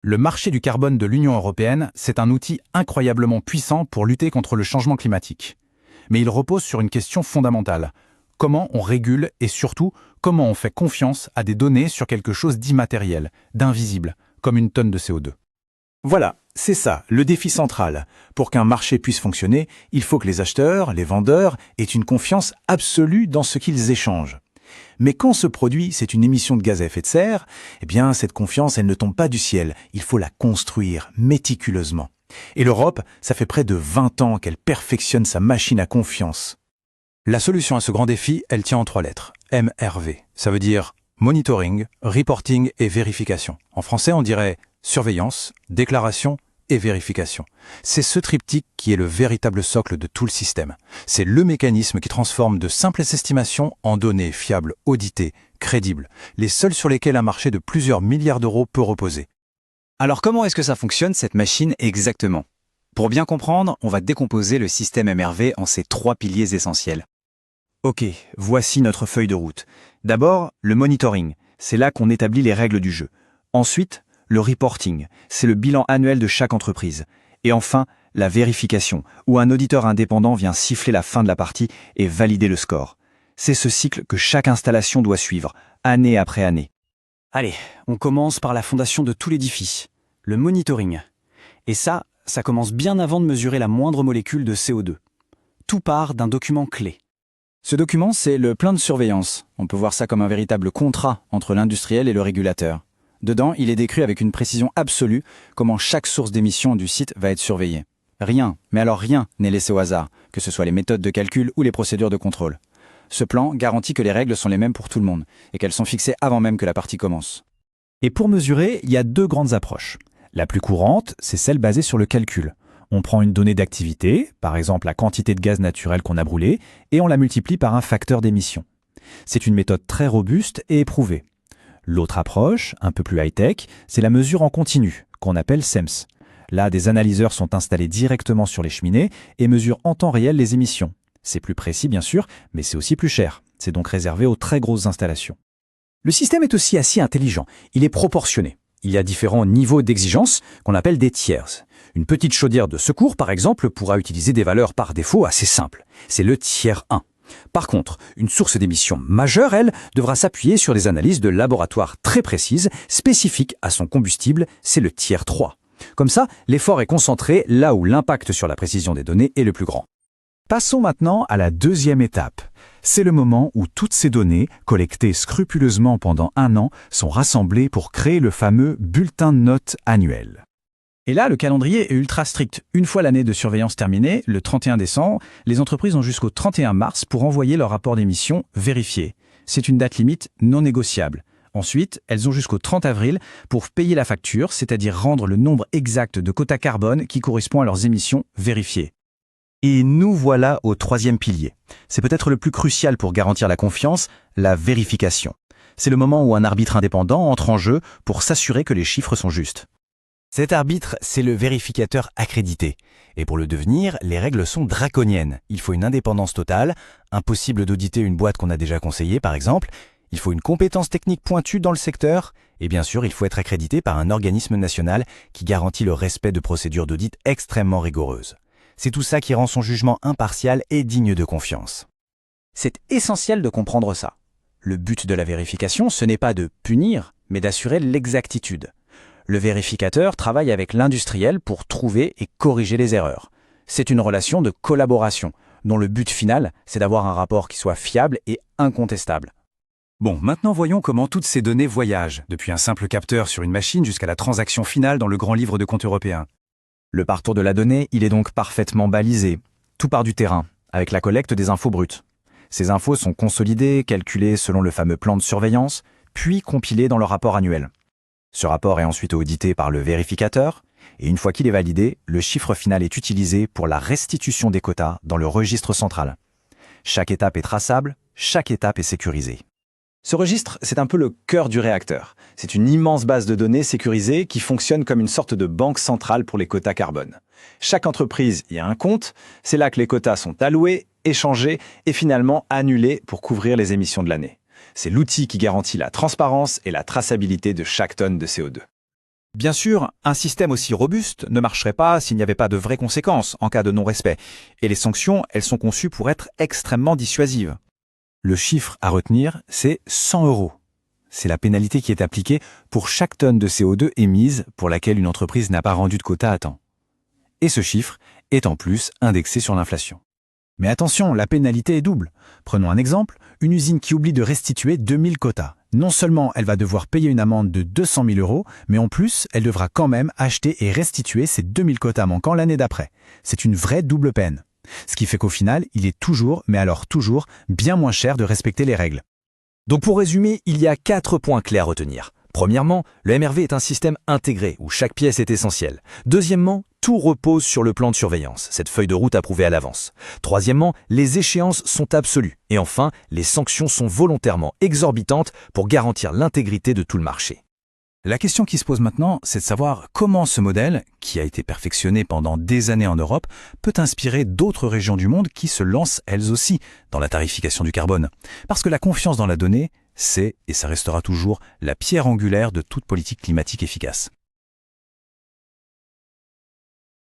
Le marché du carbone de l'Union européenne, c'est un outil incroyablement puissant pour lutter contre le changement climatique. Mais il repose sur une question fondamentale. Comment on régule et surtout, comment on fait confiance à des données sur quelque chose d'immatériel, d'invisible, comme une tonne de CO2. Voilà, c'est ça, le défi central. Pour qu'un marché puisse fonctionner, il faut que les acheteurs, les vendeurs, aient une confiance absolue dans ce qu'ils échangent. Mais quand ce produit, c'est une émission de gaz à effet de serre, eh bien, cette confiance, elle ne tombe pas du ciel. Il faut la construire méticuleusement. Et l'Europe, ça fait près de 20 ans qu'elle perfectionne sa machine à confiance. La solution à ce grand défi, elle tient en 3 lettres. MRV. Ça veut dire monitoring, reporting et vérification. En français, on dirait surveillance, déclaration et vérification. C'est ce triptyque qui est le véritable socle de tout le système. C'est le mécanisme qui transforme de simples estimations en données fiables, auditées, crédibles, les seules sur lesquelles un marché de plusieurs milliards d'euros peut reposer. Alors comment est-ce que ça fonctionne cette machine exactement? Pour bien comprendre, on va décomposer le système MRV en ses 3 piliers essentiels. Ok, voici notre feuille de route. D'abord, le monitoring. C'est là qu'on établit les règles du jeu. Ensuite, le reporting. C'est le bilan annuel de chaque entreprise. Et enfin, la vérification, où un auditeur indépendant vient siffler la fin de la partie et valider le score. C'est ce cycle que chaque installation doit suivre, année après année. Allez, on commence par la fondation de tout l'édifice, le monitoring. Et ça commence bien avant de mesurer la moindre molécule de CO2. Tout part d'un document clé. Ce document, c'est le plan de surveillance. On peut voir ça comme un véritable contrat entre l'industriel et le régulateur. Dedans, il est décrit avec une précision absolue comment chaque source d'émission du site va être surveillée. Rien, mais alors rien, n'est laissé au hasard, que ce soit les méthodes de calcul ou les procédures de contrôle. Ce plan garantit que les règles sont les mêmes pour tout le monde et qu'elles sont fixées avant même que la partie commence. Et pour mesurer, il y a 2 grandes approches. La plus courante, c'est celle basée sur le calcul. On prend une donnée d'activité, par exemple la quantité de gaz naturel qu'on a brûlé, et on la multiplie par un facteur d'émission. C'est une méthode très robuste et éprouvée. L'autre approche, un peu plus high-tech, c'est la mesure en continu, qu'on appelle SEMS. Là, des analyseurs sont installés directement sur les cheminées et mesurent en temps réel les émissions. C'est plus précis, bien sûr, mais c'est aussi plus cher. C'est donc réservé aux très grosses installations. Le système est aussi assez intelligent. Il est proportionné. Il y a différents niveaux d'exigence qu'on appelle des tiers. Une petite chaudière de secours, par exemple, pourra utiliser des valeurs par défaut assez simples. C'est le tiers 1. Par contre, une source d'émission majeure, elle, devra s'appuyer sur des analyses de laboratoire très précises, spécifiques à son combustible, c'est le tiers 3. Comme ça, l'effort est concentré là où l'impact sur la précision des données est le plus grand. Passons maintenant à la 2e étape. C'est le moment où toutes ces données, collectées scrupuleusement pendant 1 an, sont rassemblées pour créer le fameux bulletin de notes annuel. Et là, le calendrier est ultra strict. Une fois l'année de surveillance terminée, le 31 décembre, les entreprises ont jusqu'au 31 mars pour envoyer leur rapport d'émission vérifié. C'est une date limite non négociable. Ensuite, elles ont jusqu'au 30 avril pour payer la facture, c'est-à-dire rendre le nombre exact de quotas carbone qui correspond à leurs émissions vérifiées. Et nous voilà au 3e pilier. C'est peut-être le plus crucial pour garantir la confiance, la vérification. C'est le moment où un arbitre indépendant entre en jeu pour s'assurer que les chiffres sont justes. Cet arbitre, c'est le vérificateur accrédité. Et pour le devenir, les règles sont draconiennes. Il faut une indépendance totale, impossible d'auditer une boîte qu'on a déjà conseillée par exemple, il faut une compétence technique pointue dans le secteur, et bien sûr, il faut être accrédité par un organisme national qui garantit le respect de procédures d'audit extrêmement rigoureuses. C'est tout ça qui rend son jugement impartial et digne de confiance. C'est essentiel de comprendre ça. Le but de la vérification, ce n'est pas de punir, mais d'assurer l'exactitude. Le vérificateur travaille avec l'industriel pour trouver et corriger les erreurs. C'est une relation de collaboration, dont le but final, c'est d'avoir un rapport qui soit fiable et incontestable. Bon, maintenant voyons comment toutes ces données voyagent, depuis un simple capteur sur une machine jusqu'à la transaction finale dans le grand livre de compte européen. Le parcours de la donnée, il est donc parfaitement balisé. Tout part du terrain, avec la collecte des infos brutes. Ces infos sont consolidées, calculées selon le fameux plan de surveillance, puis compilées dans le rapport annuel. Ce rapport est ensuite audité par le vérificateur, et une fois qu'il est validé, le chiffre final est utilisé pour la restitution des quotas dans le registre central. Chaque étape est traçable, chaque étape est sécurisée. Ce registre, c'est un peu le cœur du réacteur. C'est une immense base de données sécurisée qui fonctionne comme une sorte de banque centrale pour les quotas carbone. Chaque entreprise y a un compte, c'est là que les quotas sont alloués, échangés et finalement annulés pour couvrir les émissions de l'année. C'est l'outil qui garantit la transparence et la traçabilité de chaque tonne de CO2. Bien sûr, un système aussi robuste ne marcherait pas s'il n'y avait pas de vraies conséquences en cas de non-respect. Et les sanctions, elles sont conçues pour être extrêmement dissuasives. Le chiffre à retenir, c'est 100 €. C'est la pénalité qui est appliquée pour chaque tonne de CO2 émise pour laquelle une entreprise n'a pas rendu de quota à temps. Et ce chiffre est en plus indexé sur l'inflation. Mais attention, la pénalité est double. Prenons un exemple, une usine qui oublie de restituer 2000 quotas. Non seulement elle va devoir payer une amende de 200 000 €, mais en plus, elle devra quand même acheter et restituer ces 2000 quotas manquants l'année d'après. C'est une vraie double peine. Ce qui fait qu'au final, il est toujours, mais alors toujours, bien moins cher de respecter les règles. Donc pour résumer, il y a 4 points clés à retenir. Premièrement, le MRV est un système intégré où chaque pièce est essentielle. Deuxièmement, tout repose sur le plan de surveillance, cette feuille de route approuvée à l'avance. Troisièmement, les échéances sont absolues. Et enfin, les sanctions sont volontairement exorbitantes pour garantir l'intégrité de tout le marché. La question qui se pose maintenant, c'est de savoir comment ce modèle, qui a été perfectionné pendant des années en Europe, peut inspirer d'autres régions du monde qui se lancent elles aussi dans la tarification du carbone. Parce que la confiance dans la donnée, c'est, et ça restera toujours, la pierre angulaire de toute politique climatique efficace.